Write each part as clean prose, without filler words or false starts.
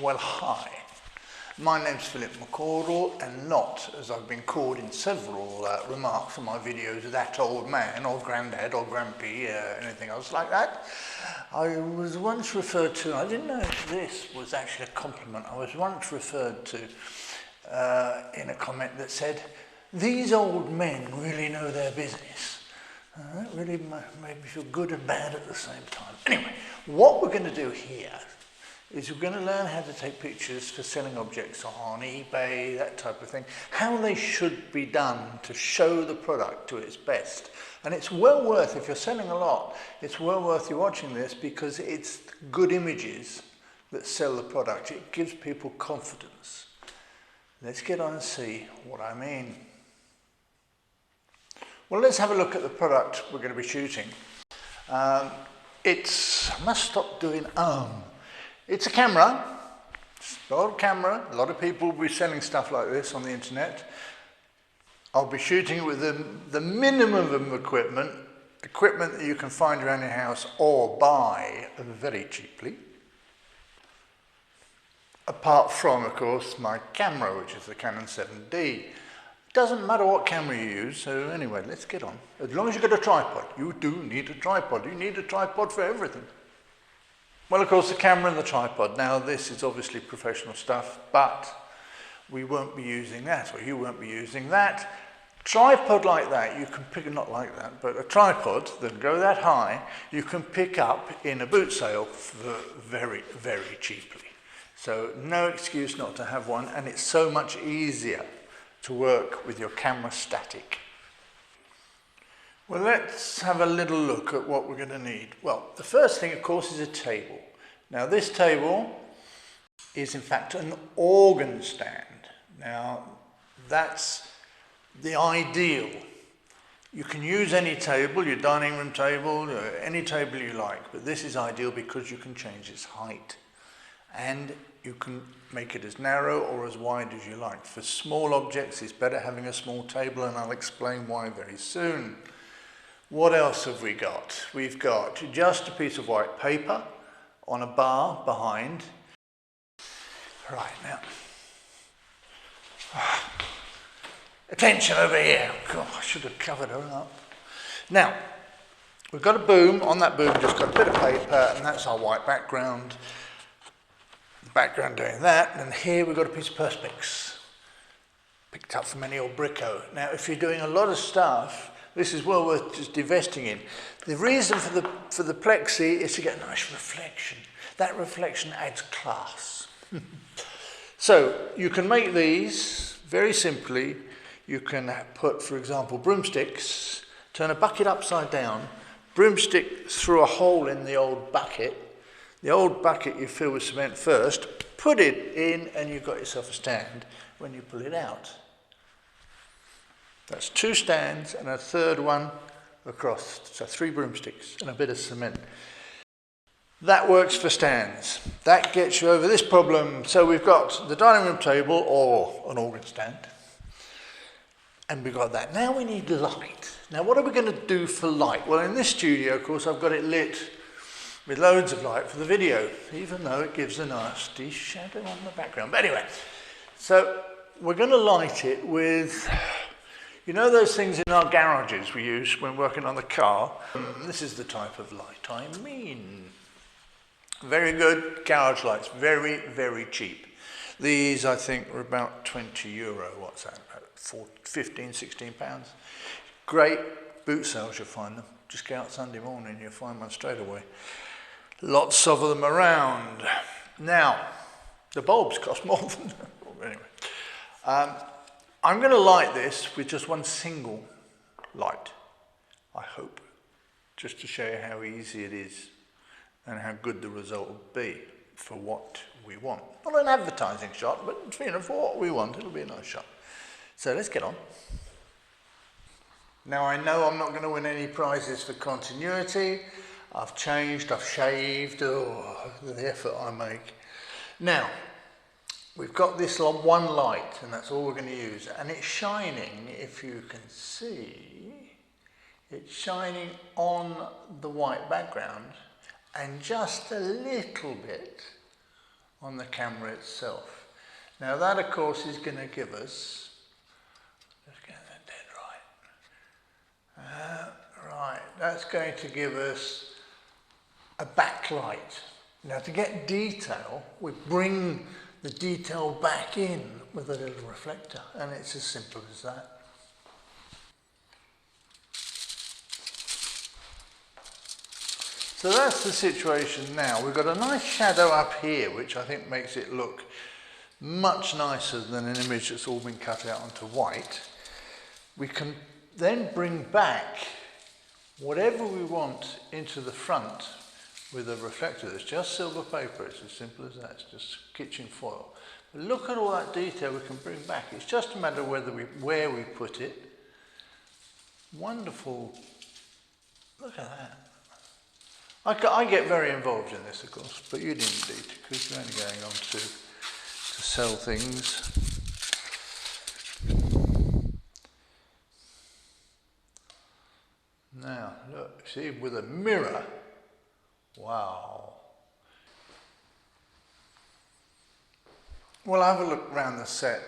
Well, hi. My name's Philip McCordle, and not, as I've been called in several remarks on my videos, that old man, or granddad, or grampy, anything else like that. I was once referred to, I didn't know if this was actually a compliment, I was once referred to in a comment that said, "These old men really know their business." That really made me feel good and bad at the same time. Anyway, what we're going to do here is we're going to learn how to take pictures for selling objects on eBay, that type of thing, how they should be done to show the product to its best. And it's well worth, if you're selling a lot, it's well worth you watching this because it's good images that sell the product. It gives people confidence. Let's get on and see what I mean. Well, let's have a look at the product we're going to be shooting. I must stop doing It's a camera, it's an old camera. A lot of people will be selling stuff like this on the internet. I'll be shooting it with the minimum of equipment that you can find around your house or buy very cheaply. Apart from, of course, my camera, which is the Canon 7D. Doesn't matter what camera you use, so anyway, let's get on. As long as you've got a tripod, you do need a tripod. You need a tripod for everything. Well, of course, the camera and the tripod. Now, this is obviously professional stuff, but we won't be using that, or you won't be using that. Tripod like that, you can pick, not like that, but a tripod that go that high, you can pick up in a boot sale for very, very cheaply. So no excuse not to have one, and it's so much easier to work with your camera static. Well, let's have a little look at what we're going to need. Well, the first thing, of course, is a table. Now, this table is, in fact, an organ stand. Now, that's the ideal. You can use any table, your dining room table, any table you like, but this is ideal because you can change its height. And you can make it as narrow or as wide as you like. For small objects, it's better having a small table, and I'll explain why very soon. What else have we got? We've got just a piece of white paper on a bar behind. Right, now. Attention over here. God, I should have covered her up. Now, we've got a boom. On that boom, just got a bit of paper, and that's our white background. The background doing that, and here we've got a piece of Perspex. Picked up from any old Brico. Now, if you're doing a lot of stuff, this is well worth just investing in. The reason for the plexi is to get a nice reflection. That reflection adds class. So you can make these very simply. You can put, for example, broomsticks, turn a bucket upside down, broomstick through a hole in the old bucket. The old bucket you fill with cement first, put it in, and you've got yourself a stand when you pull it out. That's two stands and a third one across, so 3 broomsticks and a bit of cement. That works for stands. That gets you over this problem. So we've got the dining room table or an organ stand, and we've got that. Now we need light. Now what are we going to do for light? Well, in this studio, of course, I've got it lit with loads of light for the video, even though it gives a nasty shadow on the background. But anyway, so we're going to light it with, you know those things in our garages we use when working on the car? This is the type of light I mean. Very good garage lights, very, very cheap. These, I think, are about €20. What's that, about 15, 16 pounds? Great boot sales, you'll find them. Just go out Sunday morning, you'll find one straight away. Lots of them around. Now, the bulbs cost more than that. Anyway, I'm going to light this with just one single light, I hope, just to show you how easy it is and how good the result will be for what we want. Not an advertising shot, but for what we want, it'll be a nice shot. So let's get on. Now, I know I'm not going to win any prizes for continuity. I've changed, I've shaved, the effort I make. Now, we've got this one light, and that's all we're going to use. And it's shining, if you can see, it's shining on the white background and just a little bit on the camera itself. Now that of course is going to give us, let's get that dead right. Right, that's going to give us a backlight. Now to get detail, we bring the detail back in with a little reflector, and it's as simple as that. So that's the situation now. We've got a nice shadow up here, which I think makes it look much nicer than an image that's all been cut out onto white. We can then bring back whatever we want into the front with a reflector. It's just silver paper, it's as simple as that, it's just kitchen foil. But look at all that detail we can bring back. It's just a matter of where we put it. Wonderful, look at that. I get very involved in this, of course, but you didn't need to, because you're only going on to sell things. Now, look, see, with a mirror, wow. We'll have a look around the set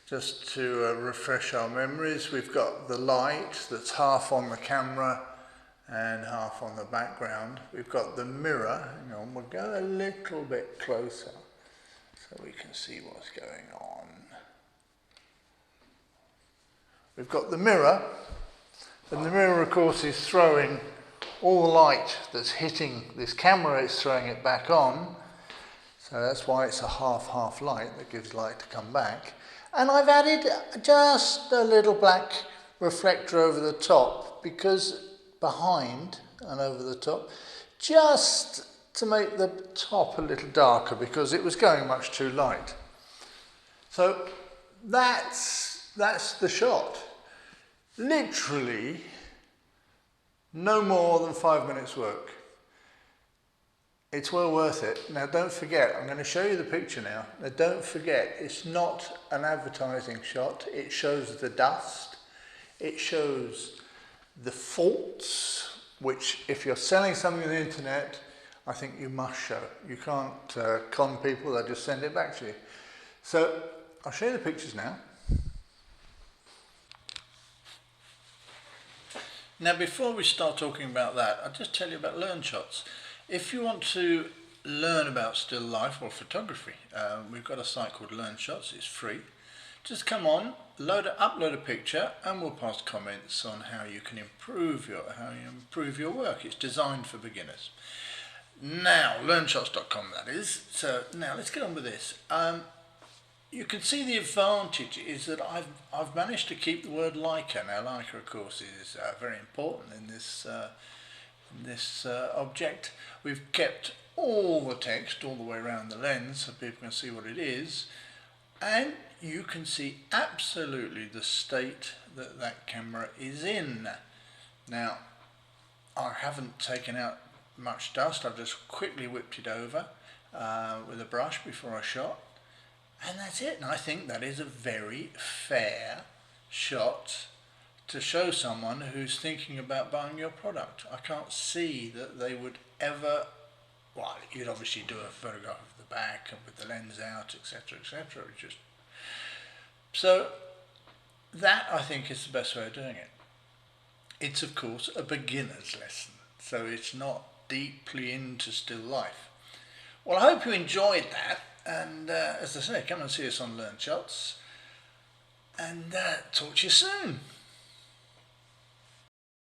just to refresh our memories. We've got the light that's half on the camera and half on the background. We've got the mirror. Hang on, we'll go a little bit closer so we can see what's going on. We've got the mirror, and the mirror of course is throwing all the light that's hitting this camera, it's throwing it back on. So that's why it's a half light that gives light to come back. And I've added just a little black reflector over the top, because behind and over the top, just to make the top a little darker, because it was going much too light. So that's the shot. Literally no more than 5 minutes work. It's well worth it. Now don't forget, I'm going to show you the picture now. Now don't forget, it's not an advertising shot. It shows the dust. It shows the faults, which if you're selling something on the internet, I think you must show. You can't con people, they'll just send it back to you. So I'll show you the pictures now. Now before we start talking about that, I'll just tell you about LearnShots. If you want to learn about still life or photography, we've got a site called LearnShots, it's free. Just come on, upload a picture, and we'll post comments on how you can improve your work. It's designed for beginners. Now, learnshots.com that is. So now let's get on with this. You can see the advantage is that I've managed to keep the word Leica. Now Leica of course is very important in this object. We've kept all the text all the way around the lens so people can see what it is, and you can see absolutely the state that that camera is in. Now I haven't taken out much dust, I've just quickly whipped it over with a brush before I shot, and that's it. And I think that is a very fair shot to show someone who's thinking about buying your product. I can't see that they would ever, well, you'd obviously do a photograph of the back and with the lens out, etc, etc. So that I think is the best way of doing it. It's of course a beginner's lesson, so it's not deeply into still life. Well, I hope you enjoyed that, and as I say, come and see us on LearnShots, and talk to you soon.